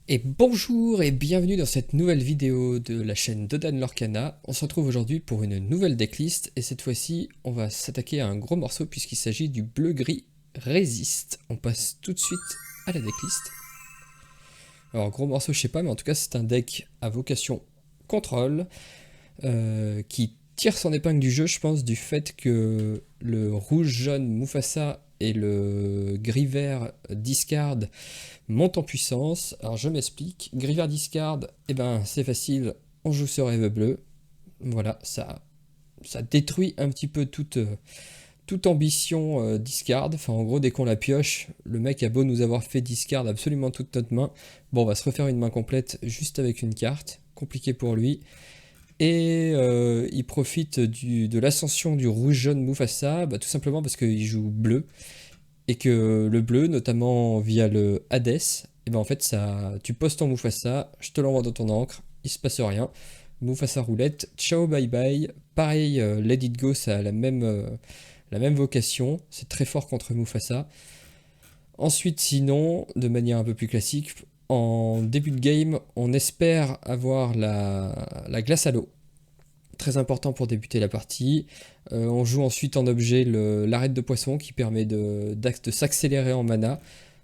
Et bonjour et bienvenue dans cette nouvelle vidéo de la chaîne Dodan Lorcana. On se retrouve aujourd'hui pour une nouvelle decklist et cette fois-ci on va s'attaquer à un gros morceau puisqu'il s'agit du bleu-gris Résiste. On passe tout de suite à la decklist. Alors gros morceau je sais pas mais en tout cas c'est un deck à vocation contrôle qui tire son épingle du jeu je pense du fait que le rouge-jaune Mufasa et le gris-vert Discard monte en puissance. Alors je m'explique. Gris-vert discard, eh ben c'est facile, on joue sur rêve bleu. Voilà, ça détruit un petit peu toute ambition discard. Enfin en gros dès qu'on la pioche, le mec a beau nous avoir fait discard absolument toute notre main. Bon on va se refaire une main complète juste avec une carte. Compliqué pour lui. Et il profite de l'ascension du rouge-jaune Mufasa, bah, tout simplement parce qu'il joue bleu. Et que le bleu, notamment via le Hades, et ben en fait ça, tu poses ton Mufasa, je te l'envoie dans ton encre, il se passe rien. Mufasa roulette, ciao bye bye. Pareil, Let It Go, ça a la même vocation, c'est très fort contre Mufasa. Ensuite, sinon, de manière un peu plus classique, en début de game, on espère avoir la glace à l'eau. Très important pour débuter la partie. On joue ensuite en objet l'arête de poisson qui permet de s'accélérer en mana.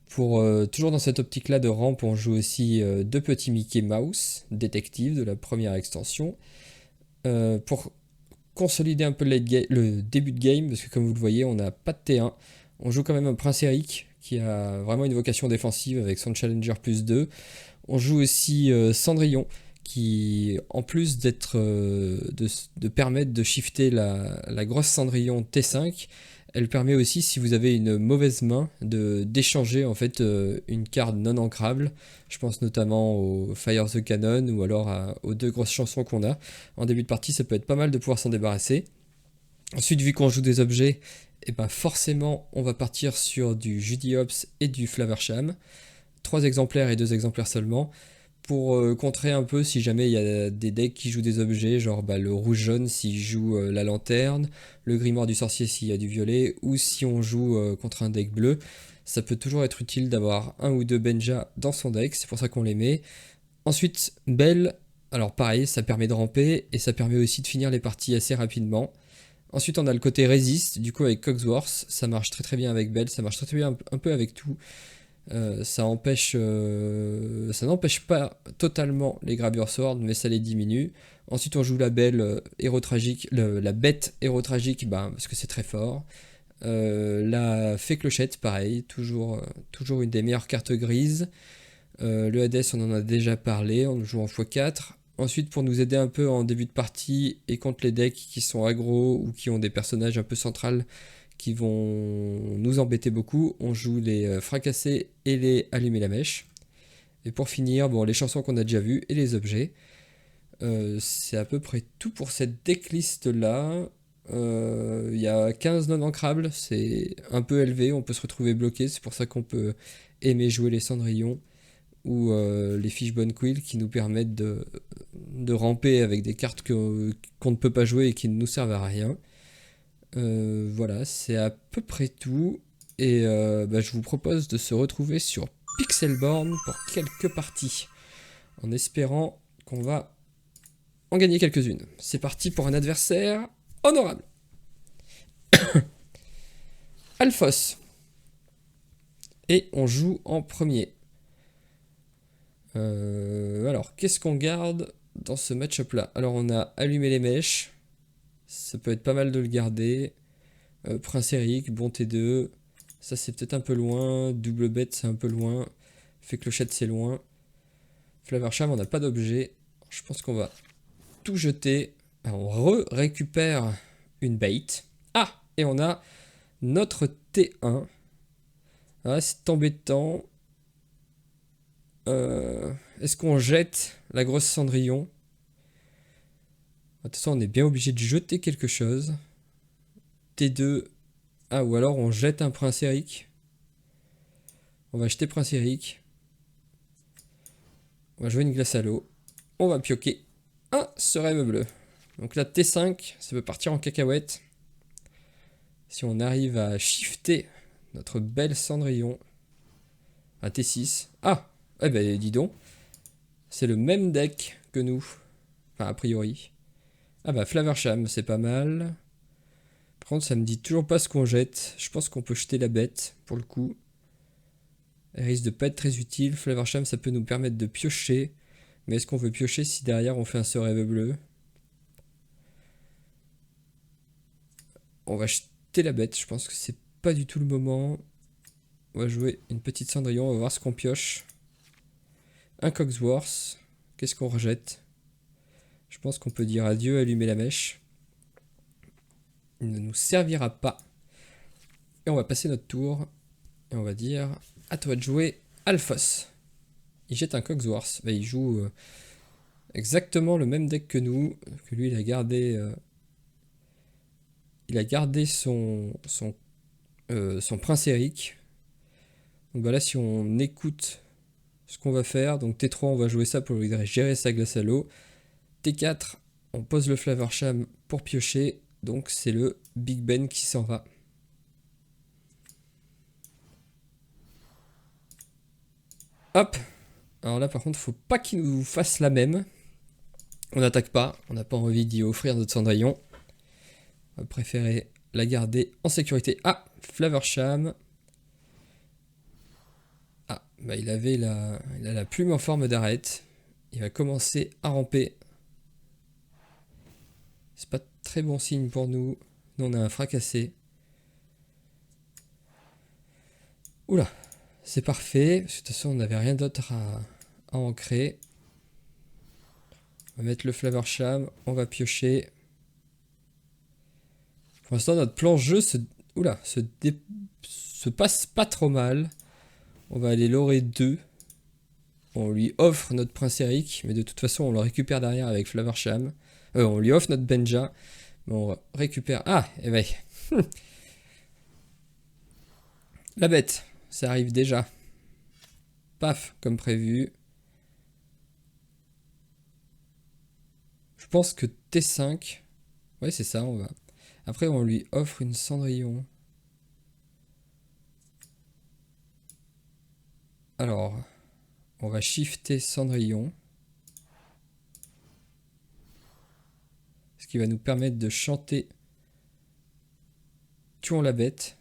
Toujours dans cette optique-là de rampe, on joue aussi deux petits Mickey Mouse, détective de la première extension. Pour consolider un peu le début de game, parce que comme vous le voyez, on n'a pas de T1. On joue quand même un Prince Eric qui a vraiment une vocation défensive avec son Challenger +2. On joue aussi Cendrillon qui, en plus de permettre de shifter la grosse Cendrillon T5, elle permet aussi, si vous avez une mauvaise main, d'échanger en fait une carte non ancrable. Je pense notamment au Fire the Cannon ou alors aux deux grosses chansons qu'on a. En début de partie, ça peut être pas mal de pouvoir s'en débarrasser. Ensuite, vu qu'on joue des objets, et ben forcément, on va partir sur du Judiops et du Flaversham. 3 exemplaires et 2 exemplaires seulement. Pour contrer un peu si jamais il y a des decks qui jouent des objets, genre bah, le rouge-jaune s'il joue la lanterne, le grimoire du sorcier s'il y a du violet, ou si on joue contre un deck bleu, ça peut toujours être utile d'avoir un ou deux Benja dans son deck, c'est pour ça qu'on les met. Ensuite, Belle, alors pareil, ça permet de ramper, et ça permet aussi de finir les parties assez rapidement. Ensuite, on a le côté résiste, du coup avec Cogsworth, ça marche très très bien avec Belle, ça marche très très bien un peu avec tout. Ça n'empêche pas totalement les Gravure Sword, mais ça les diminue. Ensuite, on joue la belle héros tragique, la bête héros tragique, bah, parce que c'est très fort. La fée clochette, pareil, toujours une des meilleures cartes grises. Le Hades, on en a déjà parlé, on joue en x4. Ensuite, pour nous aider un peu en début de partie et contre les decks qui sont aggro ou qui ont des personnages un peu centrales qui vont nous embêter beaucoup, on joue les fracasser et les allumer la mèche. Et pour finir, bon, les chansons qu'on a déjà vues et les objets. C'est à peu près tout pour cette decklist là. Il y a 15 non ancrables, c'est un peu élevé, on peut se retrouver bloqué, c'est pour ça qu'on peut aimer jouer les cendrillons ou les Fishbone Quill qui nous permettent de ramper avec des cartes qu'on ne peut pas jouer et qui ne nous servent à rien. Voilà, c'est à peu près tout. Et bah, je vous propose de se retrouver sur Pixelborn pour quelques parties. En espérant qu'on va en gagner quelques-unes. C'est parti pour un adversaire honorable. Alphos. Et on joue en premier. Alors, qu'est-ce qu'on garde dans ce match-up là? Alors, on a allumé les mèches. Ça peut être pas mal de le garder. Prince Eric, bon T2. Ça, c'est peut-être un peu loin. Double bête, c'est un peu loin. Fait clochette, c'est loin. Flaversham, on n'a pas d'objet. Je pense qu'on va tout jeter. Alors, on récupère une bait. Ah! Et on a notre T1. Ah, c'est embêtant. Est-ce qu'on jette la grosse Cendrillon? Attention, on est bien obligé de jeter quelque chose. T2. Ah, ou alors on jette un Prince Eric. On va jeter Prince Eric. On va jouer une glace à l'eau. On va pioquer ce rêve bleu. Donc là, T5, ça peut partir en cacahuète. Si on arrive à shifter notre belle Cendrillon à T6. Ah, Eh ben dis donc, c'est le même deck que nous. Enfin a priori. Ah bah Flaversham, c'est pas mal. Par contre ça me dit toujours pas ce qu'on jette. Je pense qu'on peut jeter la bête pour le coup. Elle risque de pas être très utile. Flaversham ça peut nous permettre de piocher. Mais est-ce qu'on veut piocher si derrière on fait un sort rêve bleu? On va jeter la bête, je pense que c'est pas du tout le moment. On va jouer une petite Cendrillon, on va voir ce qu'on pioche. Un Cogsworth. Qu'est-ce qu'on rejette? Je pense qu'on peut dire adieu, allumer la mèche. Il ne nous servira pas. Et on va passer notre tour. Et on va dire à toi de jouer Alphos. Il jette un Cogsworth. Bah, il joue exactement le même deck que nous. Que lui, il a gardé. Il a gardé son Prince Eric. Donc bah là, si on écoute ce qu'on va faire, donc T3, on va jouer ça pour lui gérer sa glace à l'eau. T4, on pose le Flaversham pour piocher. Donc c'est le Big Ben qui s'en va. Hop. Alors là, par contre, faut pas qu'il nous fasse la même. On n'attaque pas. On n'a pas envie d'y offrir notre Cendrillon. On va préférer la garder en sécurité. Ah, Flaversham. Ah, bah il a la plume en forme d'arête. Il va commencer à ramper. C'est pas très bon signe pour nous. Nous, on a un fracassé. Oula, c'est parfait. Parce que de toute façon, on n'avait rien d'autre à ancrer. On va mettre le Flaversham. On va piocher. Pour l'instant, notre plan jeu se passe pas trop mal. On va aller lorer 2. On lui offre notre Prince Eric, mais de toute façon, on le récupère derrière avec Flaversham. On lui offre notre Benja, mais on récupère... Ah, eh ben... La bête, ça arrive déjà. Paf, comme prévu. Je pense que T5... Ouais, c'est ça, on va... Après, on lui offre une Cendrillon. Alors, on va shifter Cendrillon. Ce qui va nous permettre de chanter Tuons la bête.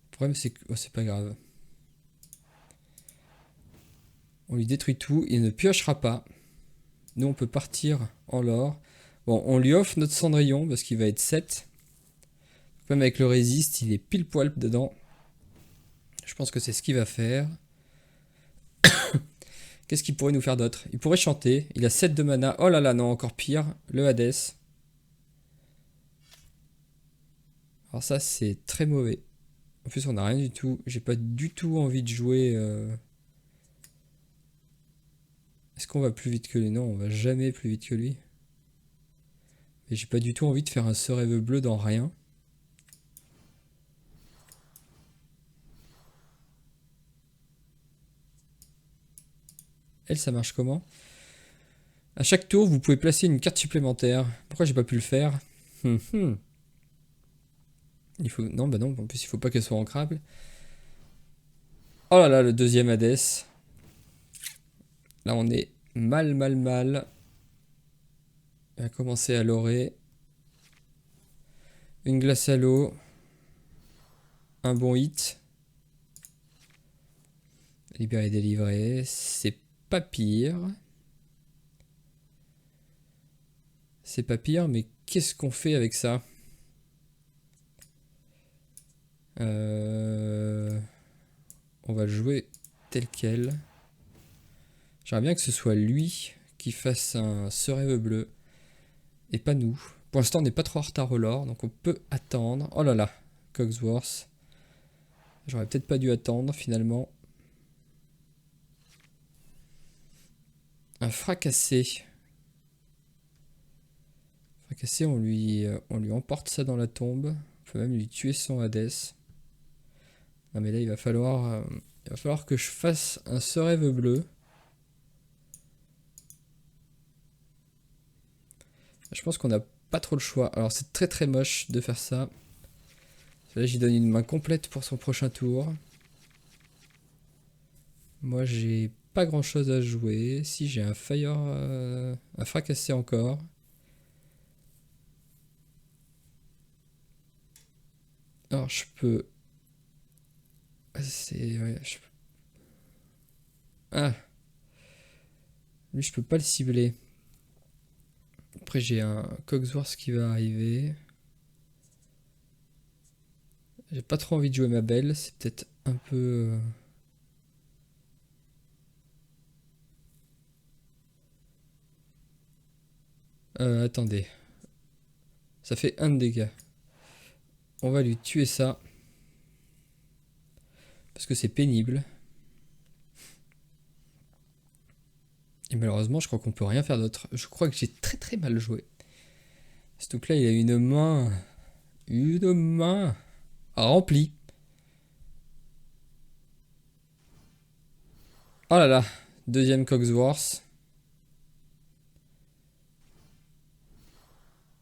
Le problème, c'est que... Oh, c'est pas grave. On lui détruit tout. Il ne piochera pas. Nous, on peut partir en l'or. Bon, on lui offre notre Cendrillon parce qu'il va être 7. Même avec le résiste, il est pile poil dedans. Je pense que c'est ce qu'il va faire. Qu'est-ce qu'il pourrait nous faire d'autre? Il pourrait chanter. Il a 7 de mana. Oh là là, non, encore pire. Le Hades. Alors ça, c'est très mauvais. En plus, on n'a rien du tout. J'ai pas du tout envie de jouer... Est-ce qu'on va plus vite que lui? Non, on va jamais plus vite que lui. Et j'ai pas du tout envie de faire un rêve bleu dans rien. Elle, ça marche comment? À chaque tour, vous pouvez placer une carte supplémentaire. Pourquoi j'ai pas pu le faire? Il faut... Non, bah non, en plus il faut pas qu'elle soit ancrable. Oh là là, le deuxième Hades. Là, on est mal. On va commencer à lorer. Une glace à l'eau. Un bon hit. Libérer, délivrer. C'est pas pire. C'est pas pire, mais qu'est-ce qu'on fait avec ça? On va le jouer tel quel. J'aimerais bien que ce soit lui qui fasse un rêve bleu et pas nous. Pour l'instant, on n'est pas trop en retard au lore, donc on peut attendre. Oh là là, Cogsworth. J'aurais peut-être pas dû attendre finalement. Un fracassé. Fracassé, on lui emporte ça dans la tombe. On peut même lui tuer son Hades. Non mais là, il va falloir que je fasse un rêve bleu. Je pense qu'on n'a pas trop le choix. Alors c'est très moche de faire ça. Là j'y donne une main complète pour son prochain tour. Moi, j'ai pas grand chose à jouer. Si j'ai un fire à fracasser encore. Alors, je peux. C'est. Ouais, Ah, lui, je peux pas le cibler. Après, j'ai un Cogsworth qui va arriver. J'ai pas trop envie de jouer ma belle. C'est peut-être un peu. Attendez. Ça fait un de dégâts. On va lui tuer ça. Parce que c'est pénible. Et malheureusement, je crois qu'on peut rien faire d'autre. Je crois que j'ai très très mal joué. Surtout que là, il a une main. Une main remplie. Oh là là. Deuxième Cogsworth.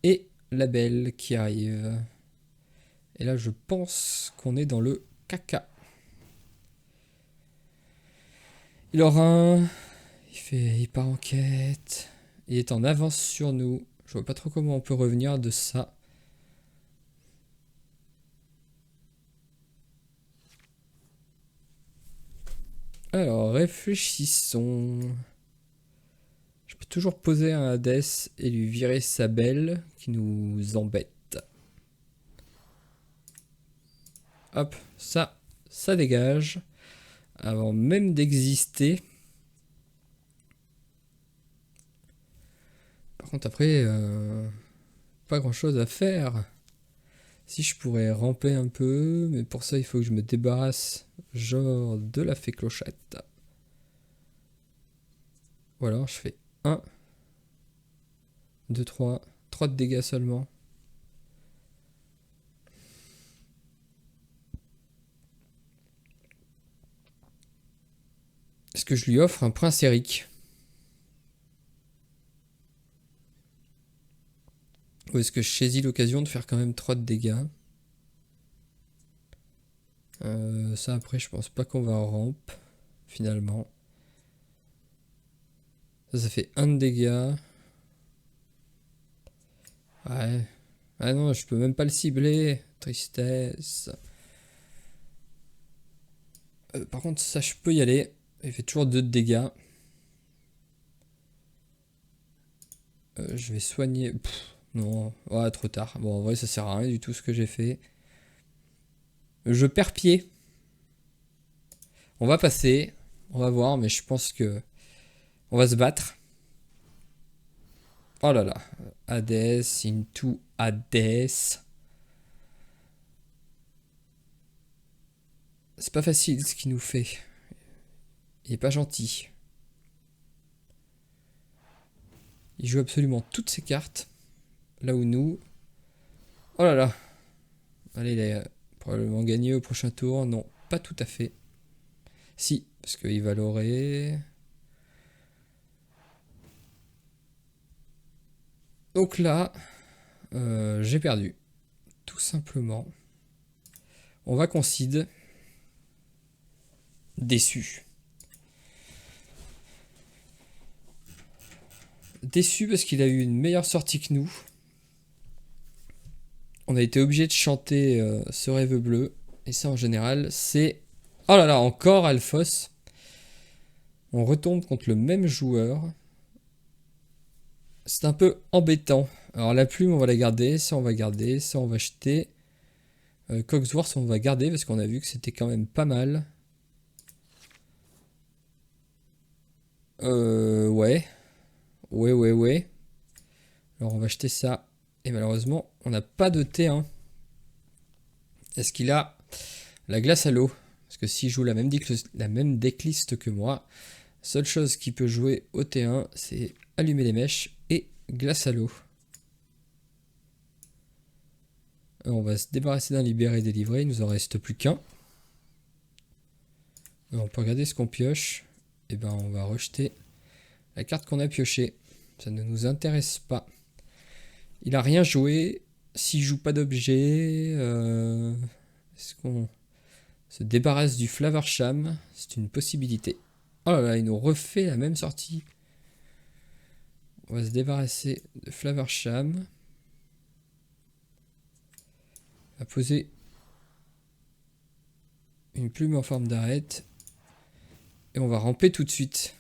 Et la belle qui arrive. Et là, je pense qu'on est dans le caca. Il aura un. Il part en quête. Il est en avance sur nous. Je vois pas trop comment on peut revenir de ça. Alors, réfléchissons. Je peux toujours poser un Hades et lui virer sa belle qui nous embête. Hop, ça dégage. Avant même d'exister. Par contre, après, pas grand chose à faire. Si je pourrais ramper un peu, mais pour ça, il faut que je me débarrasse, genre, de la fée clochette. Ou alors, je fais 1, 2, 3, 3 de dégâts seulement. Est-ce que je lui offre un prince Eric? Ou est-ce que je saisis l'occasion de faire quand même 3 de dégâts? Ça après je pense pas qu'on va en rampe finalement. Ça fait 1 de dégâts. Ouais. Ah non, je peux même pas le cibler. Tristesse. Par contre ça je peux y aller. Il fait toujours 2 de dégâts. Je vais soigner. Pff, non, ouais, trop tard. Bon, en vrai, ça sert à rien du tout ce que j'ai fait. Je perds pied. On va passer. On va voir, mais je pense que on va se battre. Oh là là. Hades into Hades. C'est pas facile ce qu'il nous fait. Il est pas gentil. Il joue absolument toutes ses cartes. Là où nous... Oh là là. Allez, il a probablement gagné au prochain tour. Non, pas tout à fait. Si, parce qu'il va l'aurer. Donc là, j'ai perdu. Tout simplement. On va concede. Déçu. Déçu parce qu'il a eu une meilleure sortie que nous. On a été obligé de chanter ce rêve bleu. Et ça en général c'est... Oh là là, encore Alphos. On retombe contre le même joueur. C'est un peu embêtant. Alors la plume on va la garder, ça on va garder, ça on va jeter. Cogsworth on va garder parce qu'on a vu que c'était quand même pas mal. Ouais. Ouais. Alors on va jeter ça. Et malheureusement on n'a pas de T1. Est-ce qu'il a la glace à l'eau? Parce que s'il joue la même decklist que moi, seule chose qui peut jouer au T1, c'est allumer les mèches et glace à l'eau. On va se débarrasser d'un libéré et délivré, il nous en reste plus qu'un. On peut regarder ce qu'on pioche. Et ben on va rejeter la carte qu'on a piochée. Ça ne nous intéresse pas. Il a rien joué. S'il joue pas d'objet, est-ce qu'on se débarrasse du Flavarsham? C'est une possibilité. Oh là là, il nous refait la même sortie. On va se débarrasser de Flaversham. On va poser une plume en forme d'arête. Et on va ramper tout de suite.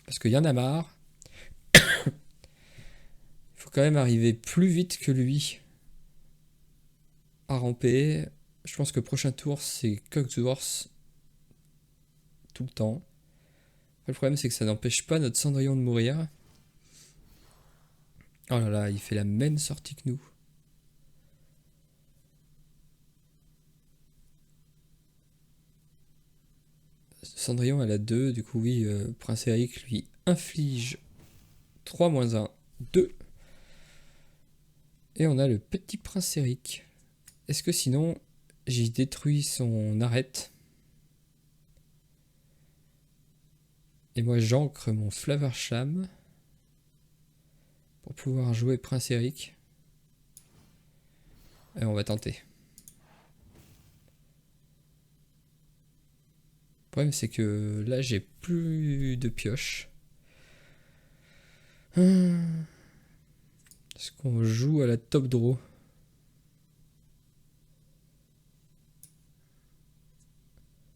Parce qu'il y en a marre. Il faut quand même arriver plus vite que lui à ramper. Je pense que le prochain tour, c'est Cogsworth. Tout le temps. Le problème, c'est que ça n'empêche pas notre Cendrillon de mourir. Oh là là, il fait la même sortie que nous. Cendrillon, elle a 2. Du coup, oui, Prince Eric lui inflige 3-1, 2. Et on a le petit Prince Eric. Est-ce que sinon, j'ai détruit son arête? Et moi, j'ancre mon Flaversham pour pouvoir jouer Prince Eric. Et on va tenter. Le problème, c'est que là, j'ai plus de pioche. Est-ce qu'on joue à la top draw?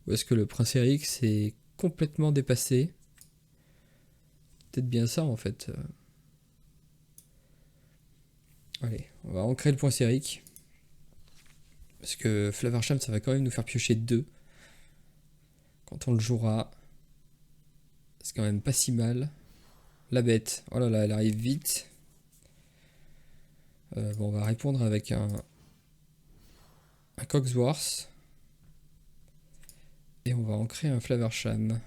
Ou est-ce que le Prince Eric s'est complètement dépassé? Peut-être bien ça en fait. Allez, on va ancrer le Prince Eric. Parce que Flaversham, ça va quand même nous faire piocher 2. Quand on le jouera. C'est quand même pas si mal. La bête, oh là là, elle arrive vite. Bon, on va répondre avec un Cogsworth. Et on va ancrer un Flaversham.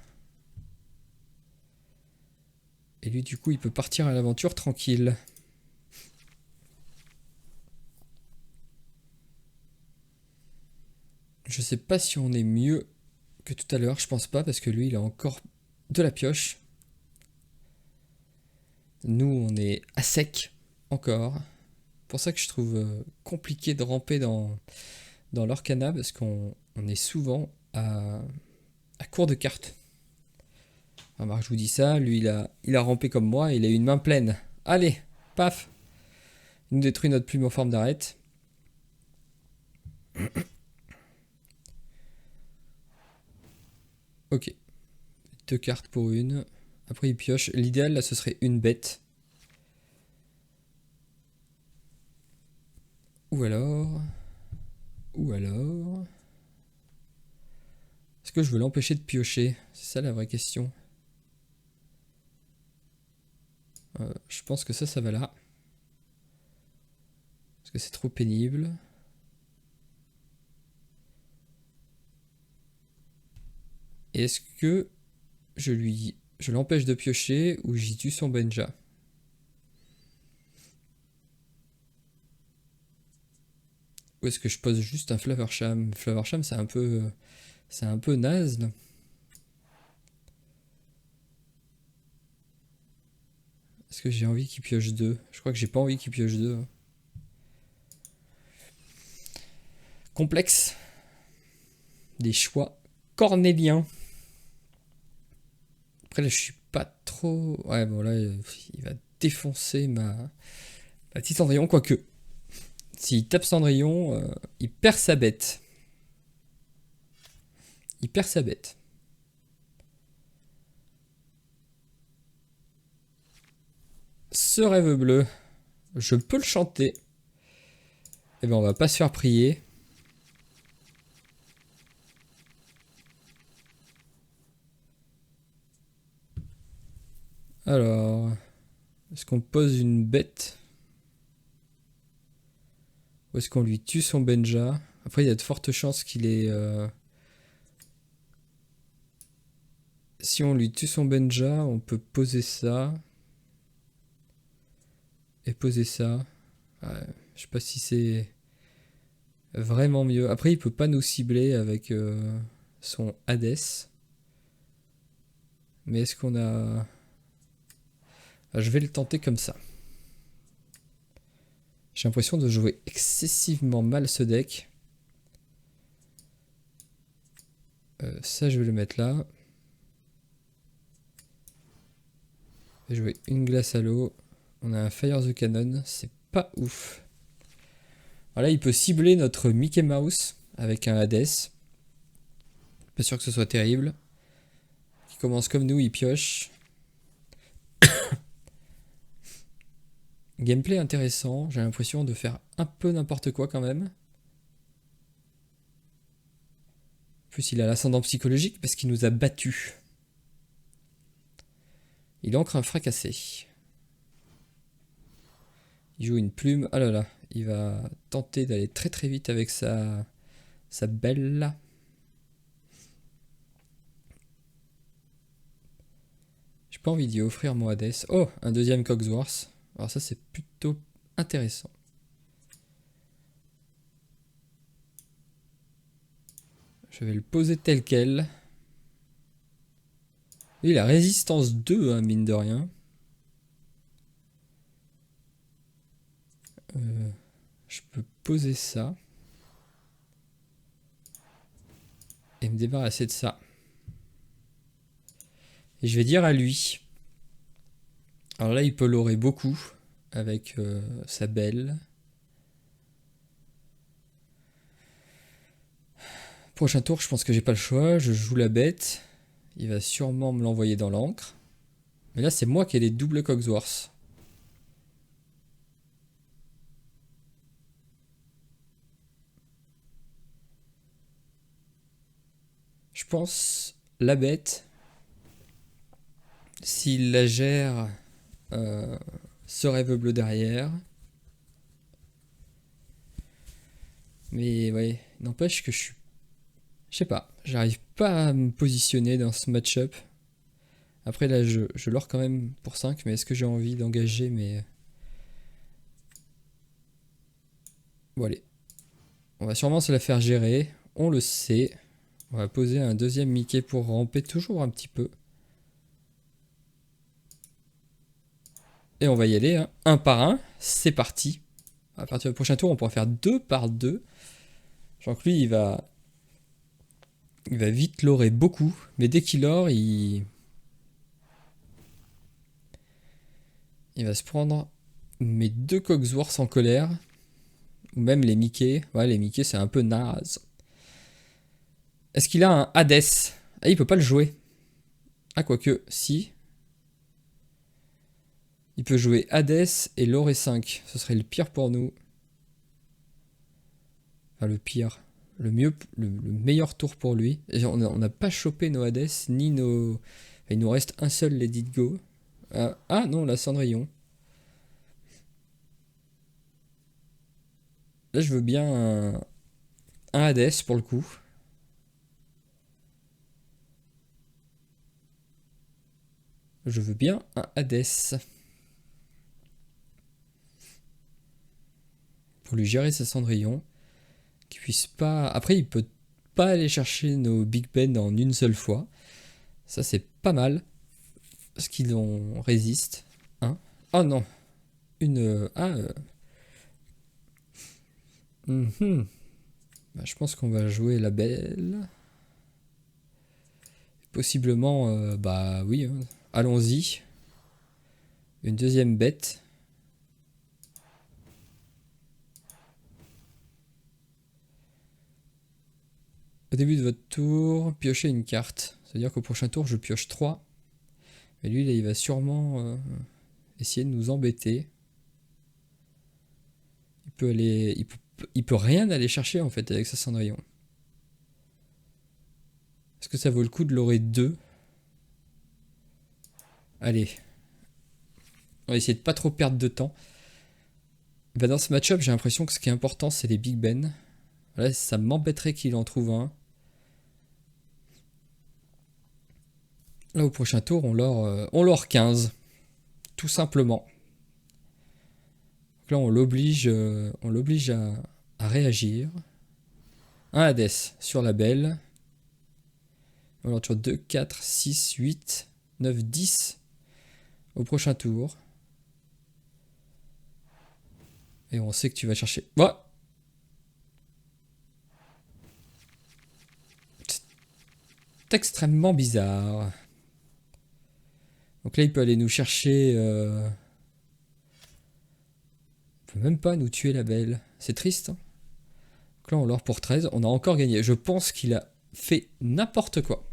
Et lui, du coup, il peut partir à l'aventure tranquille. Je sais pas si on est mieux que tout à l'heure. Je pense pas, parce que lui, il a encore de la pioche. Nous, on est à sec encore. C'est pour ça que je trouve compliqué de ramper dans l'Orcana, parce qu'on est souvent à court de cartes. Alors, je vous dis ça, lui il a rampé comme moi, il a eu une main pleine. Allez, paf. Il nous détruit notre plume en forme d'arête. Ok. 2 cartes pour une. Après il pioche. L'idéal là ce serait une bête. Ou alors... Est-ce que je veux l'empêcher de piocher? C'est ça la vraie question. Je pense que ça va là. Parce que c'est trop pénible. Et est-ce que je l'empêche de piocher ou j'y tue son Benja? Ou est-ce que je pose juste un Flaversham? Flaversham c'est un peu naze là. Est-ce que j'ai envie qu'il pioche 2? Je crois que j'ai pas envie qu'il pioche 2. Complexe. Des choix cornéliens. Après là je suis pas trop... Ouais bon là il va défoncer ma petite Cendrillon, quoique. S'il tape Cendrillon, il perd sa bête. Il perd sa bête. Ce rêve bleu, je peux le chanter. Eh ben on va pas se faire prier. Alors, est-ce qu'on pose une bête? Ou est-ce qu'on lui tue son Benja? Après il y a de fortes chances qu'il ait... Si on lui tue son Benja, on peut poser ça. Et poser ça. Ouais, je sais pas si c'est vraiment mieux. Après il peut pas nous cibler avec son Hades. Mais est-ce qu'on a... Ah, je vais le tenter comme ça. J'ai l'impression de jouer excessivement mal ce deck. Ça, je vais le mettre là. Je vais jouer une glace à l'eau. On a un Fire the Cannon, c'est pas ouf. Voilà, il peut cibler notre Mickey Mouse avec un Hades. Pas sûr que ce soit terrible. Il commence comme nous, il pioche. Gameplay intéressant, j'ai l'impression de faire un peu n'importe quoi quand même. En plus, il a l'ascendant psychologique parce qu'il nous a battus. Il ancre un fracassé. Il joue une plume. Oh là là, il va tenter d'aller très très vite avec sa belle là. J'ai pas envie d'y offrir mon Hades. Oh, un deuxième Cogsworth. Alors ça c'est plutôt intéressant. Je vais le poser tel quel. Il a résistance 2, hein, mine de rien. Je peux poser ça. Et me débarrasser de ça. Et je vais dire à lui. Alors là, il peut l'aurer beaucoup. Avec sa belle. Prochain tour, je pense que j'ai pas le choix. Je joue la bête. Il va sûrement me l'envoyer dans l'encre. Mais là, c'est moi qui ai les doubles Cogsworth. Je pense la bête, s'il la gère, ce rêve bleu derrière. Mais ouais, n'empêche que je sais pas, j'arrive pas à me positionner dans ce match-up. Après là, je l'or quand même pour 5, mais est-ce que j'ai envie d'engager mes... Bon allez, on va sûrement se la faire gérer, on le sait. On va poser un deuxième Mickey pour ramper toujours un petit peu. Et on va y aller, hein. Un par un, c'est parti. À partir du prochain tour, on pourra faire 2 par 2. Genre que lui, il va vite lorer beaucoup, mais dès qu'il lore, il va se prendre mes 2 Cogsworth en colère, ou même les Mickey. Ouais, les Mickey, c'est un peu naze. Est-ce qu'il a un Hades? Ah, il peut pas le jouer. Ah, quoique, si. Il peut jouer Hades et lorer 5. Ce serait le pire pour nous. Enfin, le pire. Le meilleur tour pour lui. Et on n'a pas chopé nos Hades, ni nos... Enfin, il nous reste un seul Let It Go. Ah non, la Cendrillon. Là, je veux bien un Hades pour le coup. Je veux bien un Hades. Pour lui gérer sa Cendrillon. Qu'il puisse pas... Après, il peut pas aller chercher nos Big Ben en une seule fois. Ça, c'est pas mal. Parce qu'ils en résistent. Hein? Oh non. Une... Bah, je pense qu'on va jouer la belle. Possiblement... bah oui. Hein. Allons-y. Une deuxième bête. Au début de votre tour, piochez une carte. C'est-à-dire qu'au prochain tour, je pioche 3. Mais lui, là, il va sûrement essayer de nous embêter. Il peut aller... Il peut rien aller chercher, en fait, avec sa Cendrillon. Est-ce que ça vaut le coup de l'aurer 2? Allez. On va essayer de pas trop perdre de temps. Bah, dans ce match-up, j'ai l'impression que ce qui est important, c'est les Big Ben. Là, ça m'embêterait qu'il en trouve un. Là, au prochain tour, on l'or 15. Tout simplement. Donc là, on l'oblige à réagir. Un Hades sur la belle. On leur sur 2, 4, 6, 8, 9, 10 au prochain tour. Et on sait que tu vas chercher... Ouais. C'est extrêmement bizarre. Donc là, il peut aller nous chercher... Il peut même pas nous tuer la belle. C'est triste. Hein. Donc là, on l'or pour 13. On a encore gagné. Je pense qu'il a fait n'importe quoi.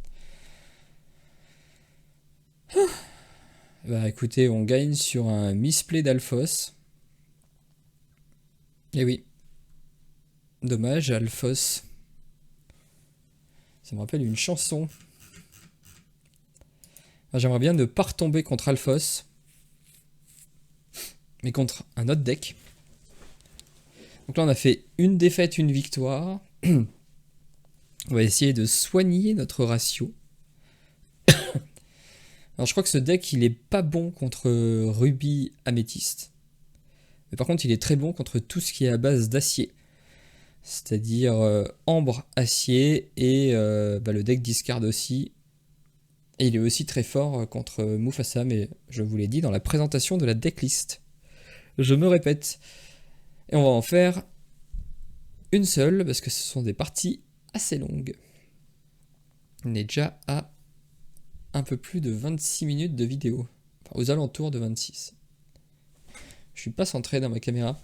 Bah écoutez, on gagne sur un misplay d'Alphos. Eh oui. Dommage, Alphos. Ça me rappelle une chanson. J'aimerais bien ne pas retomber contre Alphos, mais contre un autre deck. Donc là, on a fait une défaite, une victoire. On va essayer de soigner notre ratio. Alors je crois que ce deck, il est pas bon contre Ruby Améthyste. Mais par contre, il est très bon contre tout ce qui est à base d'acier. C'est-à-dire ambre, acier et le deck discard aussi. Et il est aussi très fort contre Mufasa, mais je vous l'ai dit dans la présentation de la decklist. Je me répète. Et on va en faire une seule, parce que ce sont des parties assez longues. On est déjà à un peu plus de 26 minutes de vidéo. Enfin, aux alentours de 26. Je suis pas centré dans ma caméra.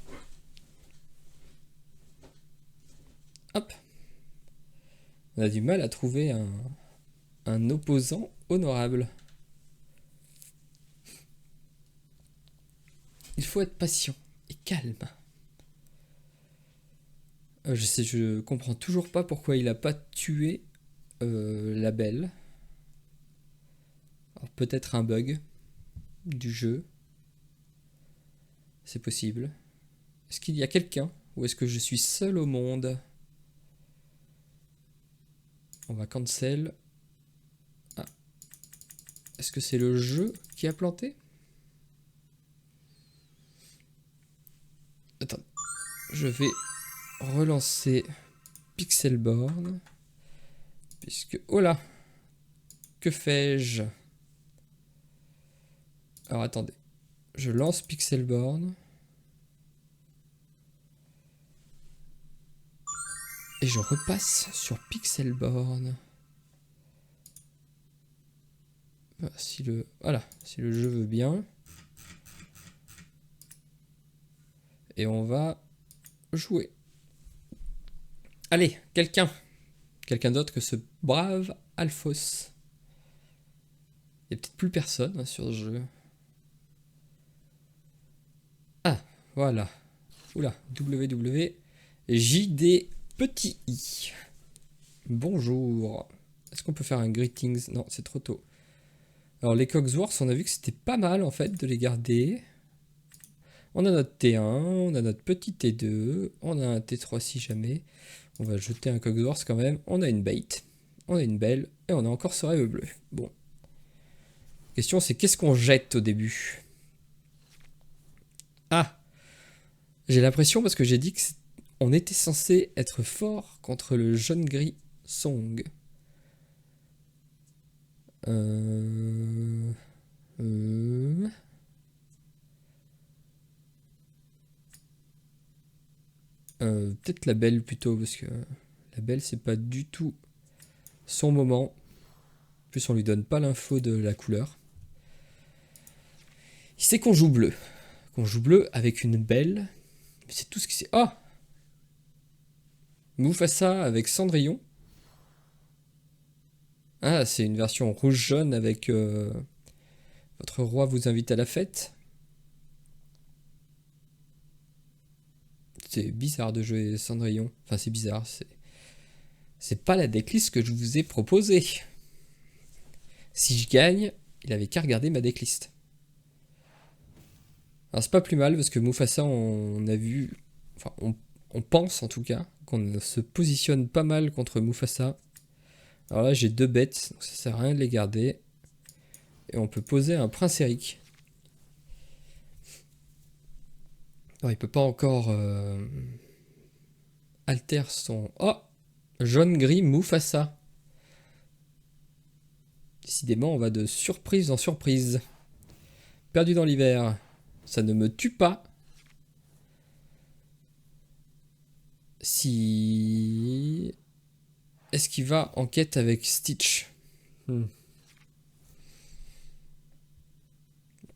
Hop. On a du mal à trouver un opposant honorable. Il faut être patient et calme. Je comprends toujours pas pourquoi il a pas tué la belle. Alors peut-être un bug du jeu. C'est possible. Est-ce qu'il y a quelqu'un ou est-ce que je suis seul au monde? On va cancel. Ah. Est-ce que c'est le jeu qui a planté? Attends. Je vais relancer Pixelborn. Puisque... Oh là! Que fais-je? Alors attendez. Je lance Pixelborn. Et je repasse sur Pixelborn. Si le jeu veut bien. Et on va jouer. Allez, quelqu'un d'autre que ce brave Alphos. Il n'y a peut-être plus personne sur ce jeu. Ah, voilà. Oula, WWJD petit i. Bonjour. Est-ce qu'on peut faire un greetings? Non, c'est trop tôt. Alors les Cogsworth, on a vu que c'était pas mal en fait de les garder. On a notre T1, on a notre petit T2, on a un T3 si jamais. On va jeter un Cogsworth quand même. On a une bait, on a une belle, et on a encore ce rêve bleu. Bon. La question c'est qu'est-ce qu'on jette au début? Ah! J'ai l'impression parce que j'ai dit qu'on était censé être fort contre le jaune gris Song. Peut-être la belle plutôt, parce que la belle c'est pas du tout son moment. En plus on lui donne pas l'info de la couleur. Il sait qu'on joue bleu. Qu'on joue bleu avec une belle. Mais c'est tout ce qu'il sait. Ah! Mufasa avec Cendrillon. Ah, c'est une version rouge-jaune avec votre roi vous invite à la fête. C'est bizarre de jouer Cendrillon. Enfin, c'est bizarre. C'est pas la decklist que je vous ai proposée. Si je gagne, il avait qu'à regarder ma decklist. Alors, c'est pas plus mal parce que Mufasa, on a vu. Enfin, on pense en tout cas qu'on se positionne pas mal contre Mufasa. Alors là, j'ai deux bêtes, donc ça sert à rien de les garder. Et on peut poser un prince Eric. Alors, il peut pas encore alter son... Oh! Jaune-gris Mufasa. Décidément, on va de surprise en surprise. Perdu dans l'hiver. Ça ne me tue pas. Si... Est-ce qu'il va en quête avec Stitch?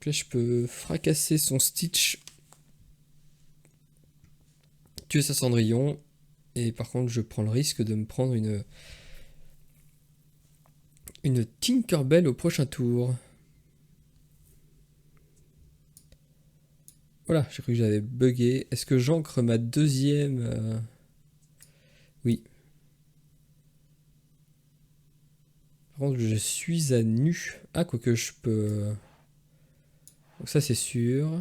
Donc là, je peux fracasser son Stitch, tuer sa Cendrillon, et par contre, je prends le risque de me prendre une Tinkerbell au prochain tour. Voilà, j'ai cru que j'avais bugué. Est-ce que j'ancre ma deuxième Oui. Par contre, je suis à nu. Ah, quoique je peux... Donc ça, c'est sûr.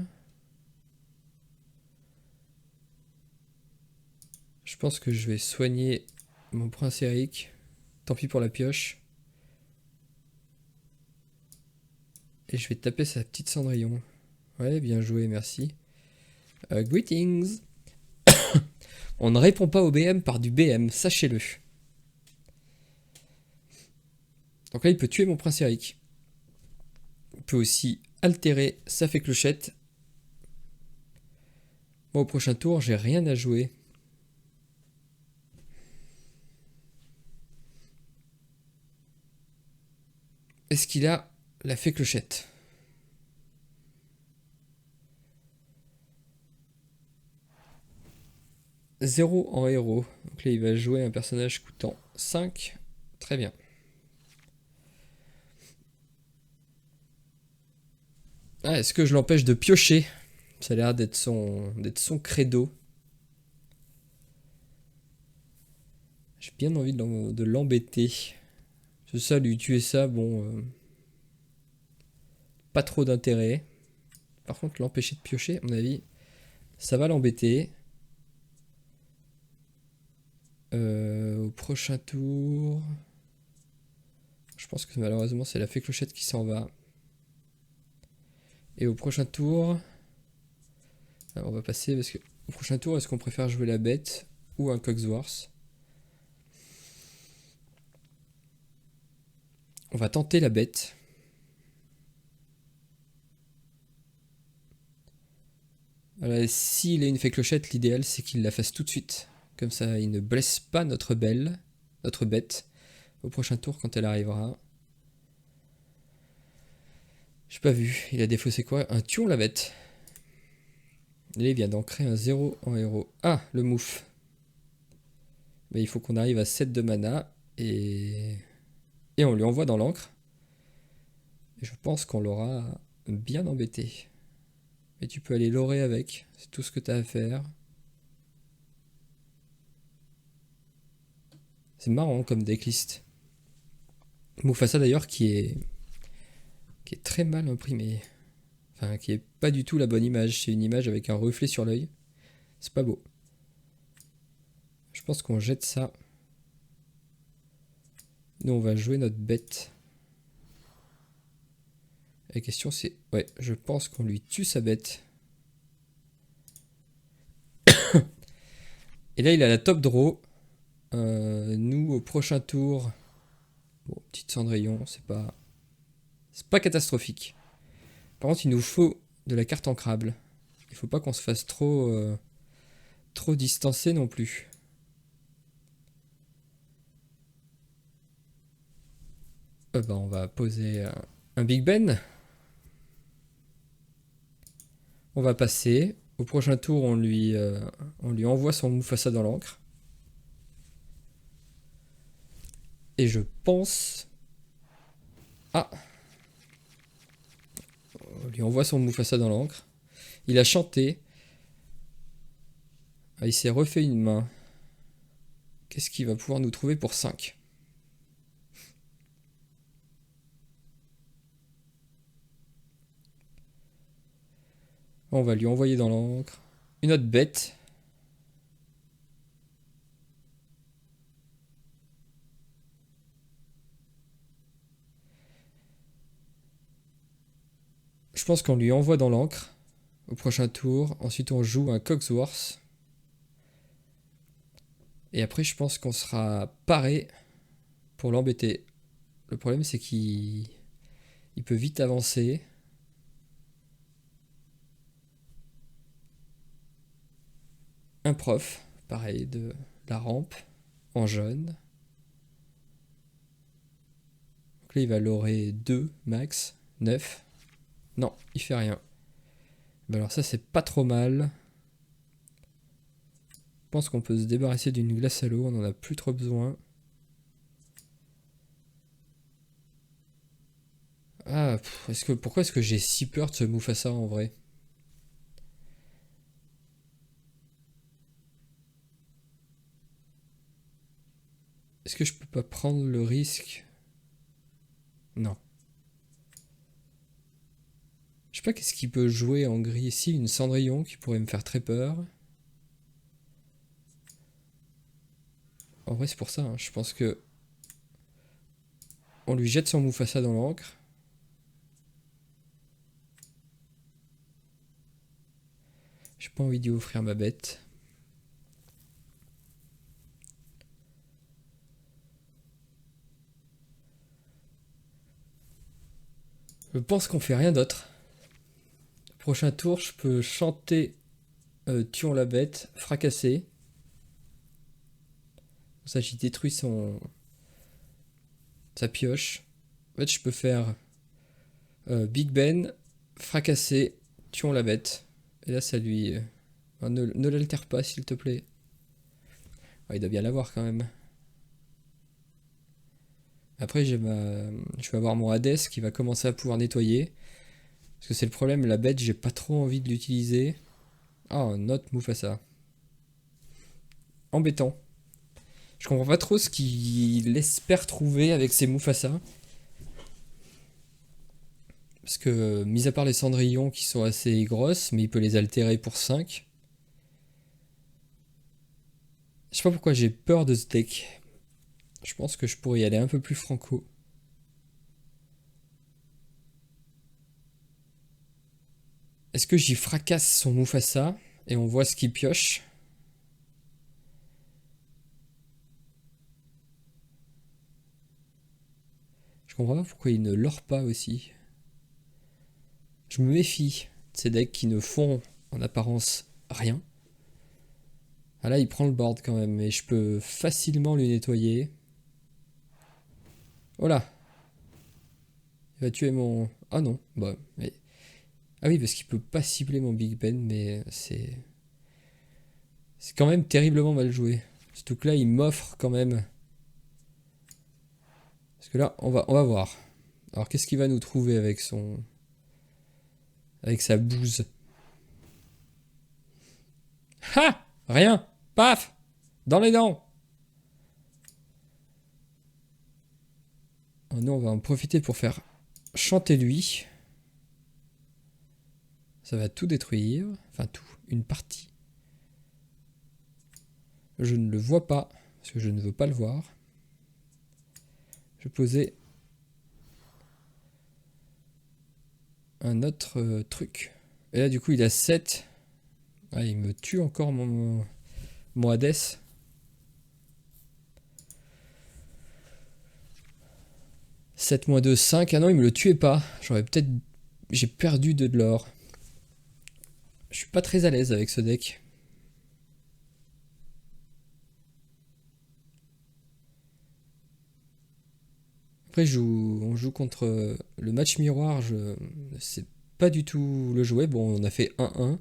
Je pense que je vais soigner mon prince Eric. Tant pis pour la pioche. Et je vais taper sa petite Cendrillon. Ouais, bien joué, merci. Greetings. On ne répond pas au BM par du BM, sachez-le. Donc là, il peut tuer mon prince Eric. Il peut aussi altérer sa fée clochette. Moi, au prochain tour, j'ai rien à jouer. Est-ce qu'il a la fée clochette? Zéro en héros. Donc là, il va jouer un personnage coûtant 5. Très bien. Ah, est-ce que je l'empêche de piocher? Ça a l'air d'être son credo. J'ai bien envie de l'embêter. C'est ça, lui tuer ça, bon... pas trop d'intérêt. Par contre, l'empêcher de piocher, à mon avis, ça va l'embêter. Au prochain tour... Je pense que malheureusement, c'est la fée clochette qui s'en va. Et au prochain tour... Alors, on va passer parce que... Au prochain tour, est-ce qu'on préfère jouer la bête ou un Cogsworth? On va tenter la bête. Voilà, s'il a une fée clochette, l'idéal c'est qu'il la fasse tout de suite. Comme ça, il ne blesse pas notre bête, au prochain tour quand elle arrivera. J'ai pas vu, il a défaussé quoi? Un tuon la bête. Et là, il vient d'ancrer un 0 en héros. Ah, le mouf. Mais il faut qu'on arrive à 7 de mana et on lui envoie dans l'encre. Et je pense qu'on l'aura bien embêté. Mais tu peux aller l'orer avec, c'est tout ce que tu as à faire. C'est marrant comme decklist. Mufasa d'ailleurs qui est très mal imprimé. Enfin, qui est pas du tout la bonne image. C'est une image avec un reflet sur l'œil. C'est pas beau. Je pense qu'on jette ça. Nous, on va jouer notre bête. La question c'est... Ouais, je pense qu'on lui tue sa bête. Et là, il a la top draw. Nous, au prochain tour... Bon, petite Cendrillon, c'est pas catastrophique. Par contre, il nous faut de la carte ancrable. Il faut pas qu'on se fasse trop distancer non plus. On va poser un Big Ben. On va passer. Au prochain tour, on lui envoie son Mufasa dans l'encre. Et je pense... Ah! On lui envoie son Mufasa dans l'encre. Il a chanté. Ah, il s'est refait une main. Qu'est-ce qu'il va pouvoir nous trouver pour 5? On va lui envoyer dans l'encre. Une autre bête. Je pense qu'on lui envoie dans l'encre au prochain tour. Ensuite, on joue un Cogsworth. Et après, je pense qu'on sera paré pour l'embêter. Le problème, c'est qu'il peut vite avancer. Un prof, pareil, de la rampe, en jaune. Donc là, il va l'aurer 2 max, 9. Non, il fait rien. Ben alors ça, c'est pas trop mal. Je pense qu'on peut se débarrasser d'une glace à l'eau, on en a plus trop besoin. Ah, pourquoi est-ce que j'ai si peur de ce Mufasa en vrai? Est-ce que je peux pas prendre le risque? Non. Je sais pas qu'est-ce qui peut jouer en gris ici, une Cendrillon qui pourrait me faire très peur. En vrai c'est pour ça, hein. Je pense que on lui jette son Mufasa dans l'encre. J'ai pas envie d'y offrir ma bête. Je pense qu'on fait rien d'autre. Prochain tour, je peux chanter tuons la bête, fracasser. Comme ça, j'y détruis sa pioche. En fait, je peux faire Big Ben, fracasser, tuons la bête. Et là, ça lui... ne l'altère pas, s'il te plaît. Ah, il doit bien l'avoir quand même. Après, je vais avoir mon Hades qui va commencer à pouvoir nettoyer. Parce que c'est le problème, la bête, j'ai pas trop envie de l'utiliser. Ah, un autre Mufasa. Embêtant. Je comprends pas trop ce qu'il espère trouver avec ses Mufasa. Parce que, mis à part les cendrillons qui sont assez grosses, mais il peut les altérer pour 5. Je sais pas pourquoi j'ai peur de ce deck. Je pense que je pourrais y aller un peu plus franco. Est-ce que j'y fracasse son Mufasa et on voit ce qu'il pioche? Je comprends pas pourquoi il ne lore pas aussi. Je me méfie de ces decks qui ne font en apparence rien. Ah là, il prend le board quand même, mais je peux facilement lui nettoyer. Oh là! Il va tuer mon... Ah non, bah... Mais... Ah oui, parce qu'il peut pas cibler mon Big Ben, mais c'est... C'est quand même terriblement mal joué. Surtout que là, il m'offre quand même... Parce que là, on va voir. Alors, qu'est-ce qu'il va nous trouver avec son... Avec sa bouse? Ha! Rien! Paf! Dans les dents! Ah, nous, on va en profiter pour faire chanter lui. Ça va tout détruire. Enfin, tout. Une partie. Je ne le vois pas. Parce que je ne veux pas le voir. Je vais poser un autre truc. Et là, du coup, il a 7. Ah, il me tue encore mon Hades. 7 moins 2, 5. Ah non, il me le tuait pas. J'aurais peut-être... J'ai perdu de l'or. Je suis pas très à l'aise avec ce deck. Après, on joue contre le match miroir. Je ne sais pas du tout le jouer. Bon, on a fait 1-1.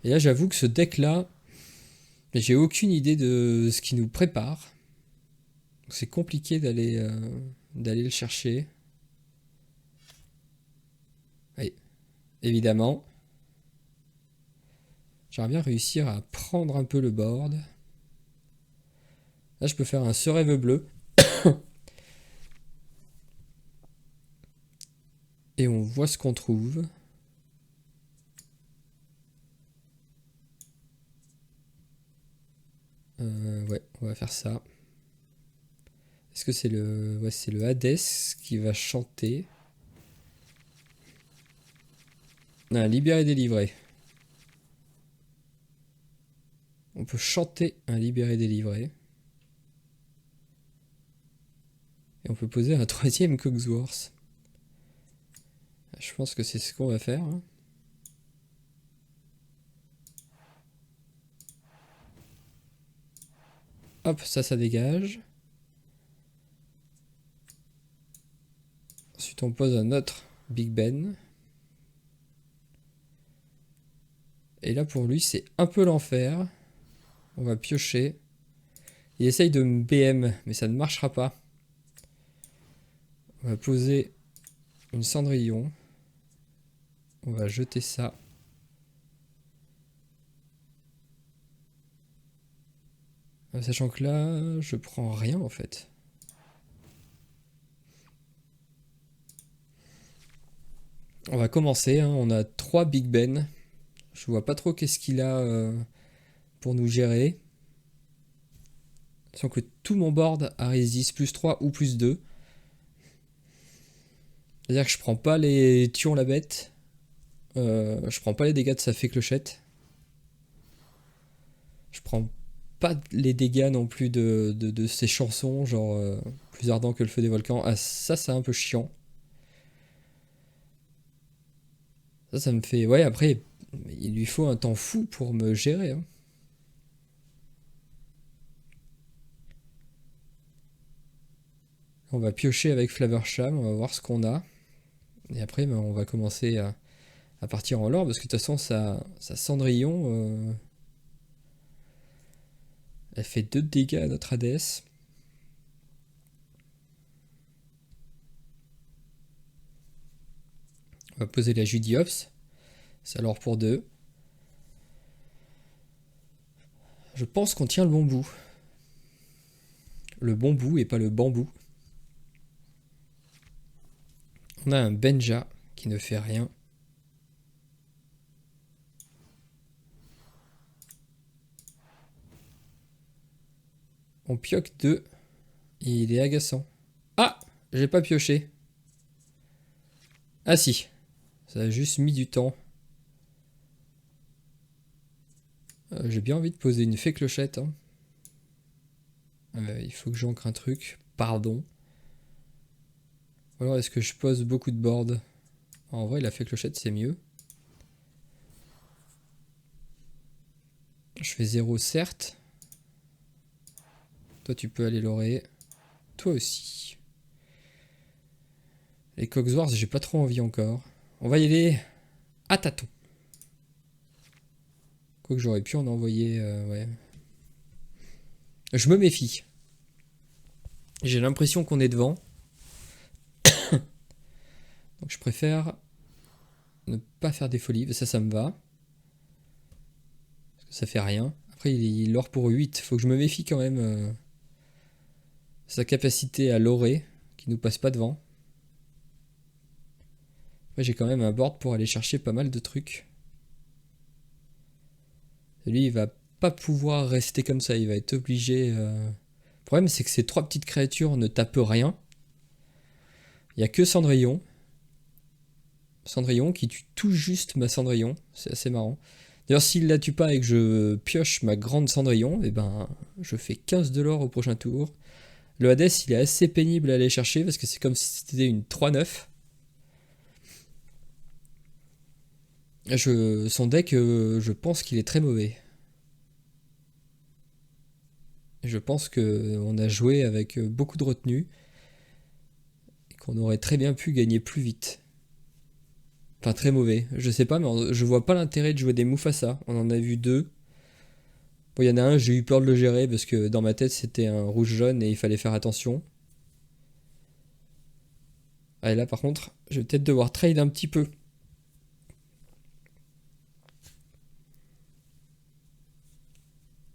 Et là, j'avoue que ce deck-là, j'ai aucune idée de ce qui nous prépare. C'est compliqué d'aller le chercher. Oui, évidemment. J'aimerais bien réussir à prendre un peu le board. Là, je peux faire un ce rêve bleu. Et on voit ce qu'on trouve. Ouais, on va faire ça. Est-ce que c'est le... Ouais, c'est le Hades qui va chanter. Ah, libéré, délivré. On peut chanter un libéré, délivré. Et on peut poser un troisième Cogsworth. Je pense que c'est ce qu'on va faire. Hein. Hop, ça dégage. Ensuite, on pose un autre Big Ben. Et là pour lui c'est un peu l'enfer. On va piocher. Il essaye de me BM, mais ça ne marchera pas. On va poser une cendrillon. On va jeter ça. Sachant que là, je prends rien en fait. On va commencer, hein. On a 3 Big Ben. Je vois pas trop qu'est-ce qu'il a pour nous gérer. Sachant que tout mon board a résiste plus 3 ou plus 2. C'est-à-dire que je prends pas les tuons la bête. Je prends pas les dégâts de sa fée clochette. Je prends pas les dégâts non plus de ses chansons, genre plus ardent que le feu des volcans. Ah, ça c'est un peu chiant. Ça me fait... Ouais, après, il lui faut un temps fou pour me gérer. Hein. On va piocher avec Flaversham, on va voir ce qu'on a. Et après, ben, on va commencer à partir en lore, parce que de toute façon, sa Cendrillon, elle fait 2 dégâts à notre Hadès. On va poser la Judiops. C'est alors pour 2. Je pense qu'on tient le bon bout. Le bon bout et pas le bambou. On a un Benja qui ne fait rien. On pioque 2. Il est agaçant. Ah! J'ai pas pioché. Ah si. Ça a juste mis du temps. J'ai bien envie de poser une fée clochette. Hein. Il faut que j'ancre un truc. Pardon. Ou alors est-ce que je pose beaucoup de boards? En vrai, la fée clochette, c'est mieux. Je fais 0, certes. Toi, tu peux aller l'orer. Toi aussi. Les Cogsworth, j'ai pas trop envie encore. On va y aller à tâtons. Quoique j'aurais pu en envoyer... ouais. Je me méfie. J'ai l'impression qu'on est devant. Donc je préfère ne pas faire des folies. Ça me va. Parce que ça fait rien. Après, il lore pour 8. Faut que je me méfie quand même. Sa capacité à lorer, qui nous passe pas devant. Après, j'ai quand même un board pour aller chercher pas mal de trucs. Et lui, il va pas pouvoir rester comme ça. Il va être obligé... Le problème, c'est que ces 3 petites créatures ne tapent rien. Il n'y a que Cendrillon. Cendrillon qui tue tout juste ma Cendrillon. C'est assez marrant. D'ailleurs, s'il la tue pas et que je pioche ma grande Cendrillon, eh ben, je fais 15 de l'or au prochain tour. Le Hades, il est assez pénible à aller chercher parce que c'est comme si c'était une 3-9. Son deck, je pense qu'il est très mauvais. Je pense qu'on a joué avec beaucoup de retenue et qu'on aurait très bien pu gagner plus vite. Enfin, très mauvais. Je sais pas, mais je vois pas l'intérêt de jouer des Mufasa. On en a vu 2. Bon, il y en a un, j'ai eu peur de le gérer parce que dans ma tête c'était un rouge-jaune et il fallait faire attention. Ah, et là par contre, je vais peut-être devoir trade un petit peu.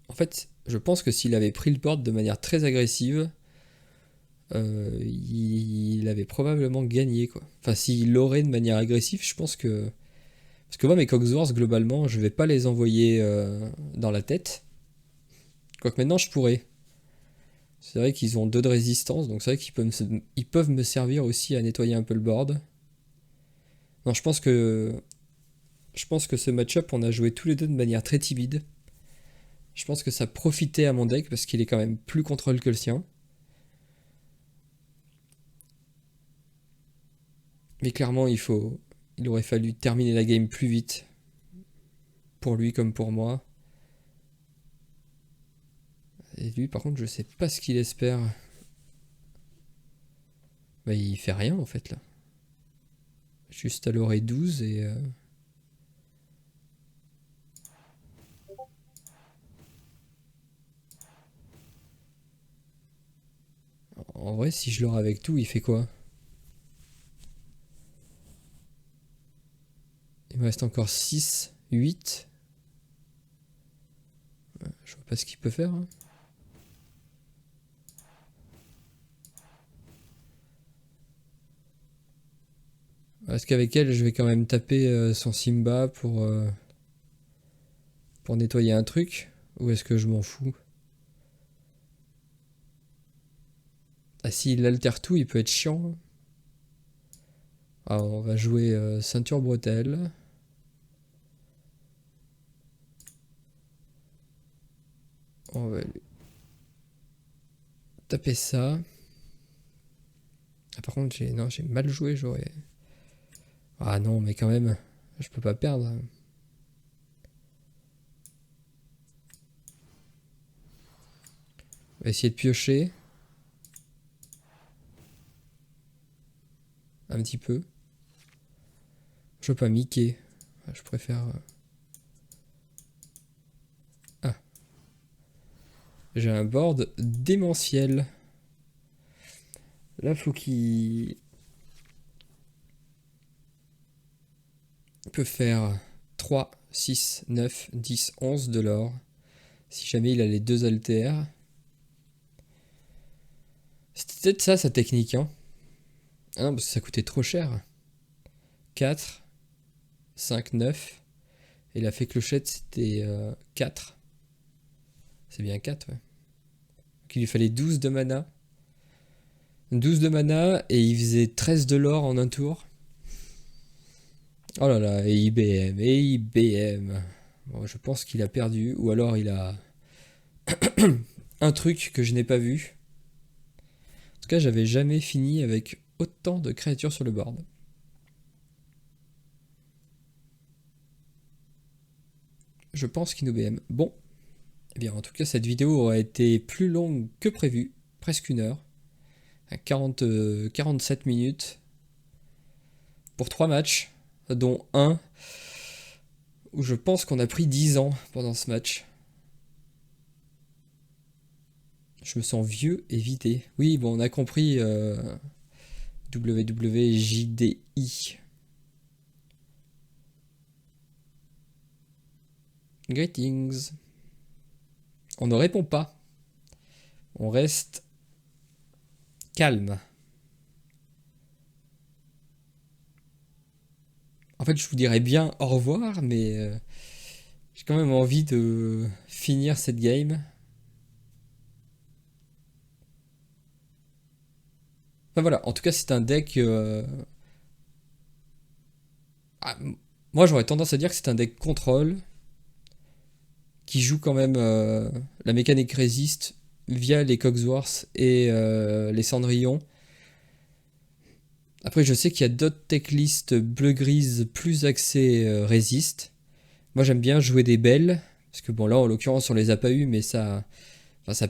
En fait, je pense que s'il avait pris le board de manière très agressive, il avait probablement gagné quoi. Enfin, s'il l'aurait de manière agressive, je pense que... Parce que moi, mes Cogsworth, globalement, je vais pas les envoyer dans la tête. Quoique maintenant, je pourrais. C'est vrai qu'ils ont 2 de résistance, donc c'est vrai qu'ils peuvent me servir aussi à nettoyer un peu le board. Non, je pense que ce match-up, on a joué tous les deux de manière très timide. Je pense que ça profitait à mon deck parce qu'il est quand même plus contrôle que le sien. Mais clairement, il aurait fallu terminer la game plus vite. Pour lui comme pour moi. Et lui, par contre, je sais pas ce qu'il espère. Bah, il fait rien en fait là. Juste à l'oreille 12 et... vrai, si je l'aurai avec tout, il fait quoi? Il me reste encore 6, 8. Je vois pas ce qu'il peut faire. Hein. Est-ce qu'avec elle, je vais quand même taper son Simba pour nettoyer un truc? Ou est-ce que je m'en fous? Ah, s'il altère tout, il peut être chiant. Alors, on va jouer ceinture bretelle. On va lui taper ça. Ah, par contre, j'ai mal joué, j'aurais... Ah non, mais quand même, je peux pas perdre. On va essayer de piocher. Un petit peu. Je veux pas Mickey. Je préfère... Ah. J'ai un board démentiel. Là, faut qu'il... peut faire 3, 6, 9, 10, 11 de l'or. Si jamais il a les deux altères. C'était peut-être ça sa technique, hein. Ah non, parce que ça coûtait trop cher. 4, 5, 9. Et la fée clochette, c'était 4. C'est bien 4, ouais. Donc il lui fallait 12 de mana. 12 de mana et il faisait 13 de l'or en un tour. Oh là là, et IBM, et IBM. Bon, je pense qu'il a perdu, ou alors il a un truc que je n'ai pas vu. En tout cas, j'avais jamais fini avec autant de créatures sur le board. Je pense qu'il nous BM. Bon, eh bien en tout cas, cette vidéo aura été plus longue que prévu, presque 1 heure. À 47 minutes pour 3 matchs, dont un où je pense qu'on a pris 10 ans pendant ce match. Je me sens vieux et vidé. Oui, bon, on a compris WWJDI. Greetings. On ne répond pas. On reste calme. En fait, je vous dirais bien au revoir, mais j'ai quand même envie de finir cette game. Enfin voilà, en tout cas, c'est un deck... Ah, moi, j'aurais tendance à dire que c'est un deck contrôle qui joue quand même la mécanique résiste via les Cogsworth et les Cendrillon. Après, je sais qu'il y a d'autres techlists bleu-grise plus axés résiste. Moi, j'aime bien jouer des belles, parce que bon, là, en l'occurrence, on les a pas eu, mais ça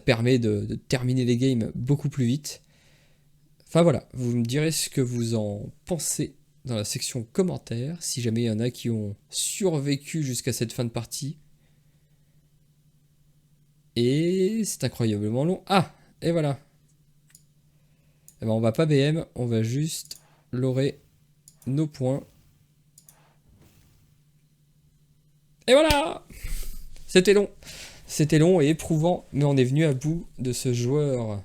permet de terminer les games beaucoup plus vite. Enfin voilà, vous me direz ce que vous en pensez dans la section commentaires, si jamais il y en a qui ont survécu jusqu'à cette fin de partie. Et c'est incroyablement long. Ah, et voilà. Eh ben, on va pas BM, on va juste lorer nos points. Et voilà! C'était long. C'était long et éprouvant, mais on est venu à bout de ce joueur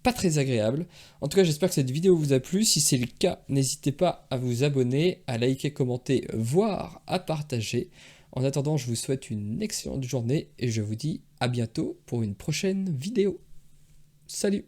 pas très agréable. En tout cas, j'espère que cette vidéo vous a plu. Si c'est le cas, n'hésitez pas à vous abonner, à liker, commenter, voire à partager. En attendant, je vous souhaite une excellente journée et je vous dis à bientôt pour une prochaine vidéo. Salut!